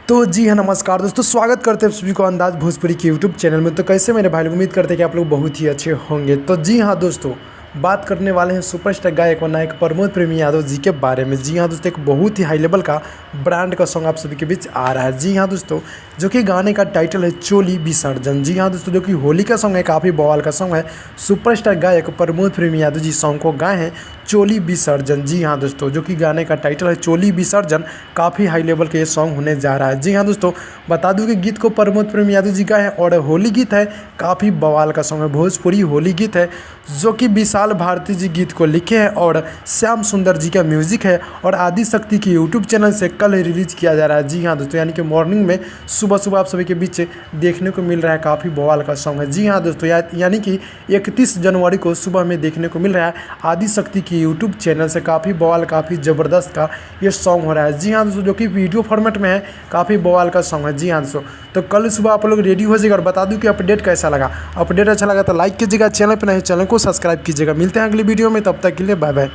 तो जी हाँ, नमस्कार दोस्तों, स्वागत करते हैं सभी को अंदाज भोजपुरी के यूट्यूब चैनल में। तो कैसे मेरे भाई लोग, उम्मीद करते हैं कि आप लोग बहुत ही अच्छे होंगे। तो जी हाँ दोस्तों, बात करने वाले हैं सुपरस्टार गायक व नायक प्रमोद प्रेमी यादव जी के बारे में। जी हाँ दोस्तों, एक बहुत ही हाई लेवल का ब्रांड का सॉन्ग आप सभी के बीच आ रहा है। जी हाँ दोस्तों, जो कि गाने का टाइटल है चोली विसर्जन। जी हाँ दोस्तों, जो कि होली का सॉन्ग है, काफ़ी बवाल का सॉन्ग है। सुपरस्टार गायक प्रमोद प्रेमी यादव जी सॉन्ग को गाए हैं चोली विसर्जन। जी हाँ दोस्तों, जो कि गाने का टाइटल है चोली विसर्जन, काफ़ी हाई लेवल का ये सॉन्ग होने जा रहा है। जी हाँ दोस्तों, बता दूं कि गीत को प्रमोद प्रेमी यादव जी गाए हैं और होली गीत है, काफ़ी बवाल का सॉन्ग है, भोजपुरी होली गीत है, जो कि विशाल भारती जी गीत को लिखे हैं और श्याम सुंदर जी का म्यूजिक है और आदि शक्ति की यूट्यूब चैनल से कल रिलीज किया जा रहा है। जी हाँ दोस्तों, यानी कि मॉर्निंग में सुबह सुबह आप सभी के बीच देखने को मिल रहा है, काफ़ी बवाल का सॉन्ग है। जी हाँ दोस्तों, यानी कि 31 जनवरी को सुबह में देखने को मिल रहा है आदि शक्ति की यूट्यूब चैनल से। काफ़ी बवाल, काफ़ी ज़बरदस्त का ये सॉन्ग हो रहा है। जी हाँ दोस्तों, जो कि वीडियो फॉर्मेट में है, काफ़ी बवाल का सॉन्ग है। जी हाँ दोस्तों, तो कल सुबह आप लोग रेडी हो जाएगा। और बता दूं कि अपडेट कैसा लगा, अपडेट अच्छा लगा तो लाइक कीजिएगा, चैनल पर नहीं चैनल को सब्सक्राइब कीजिएगा। मिलते हैं अगली वीडियो में, तब तक के लिए बाय बाय।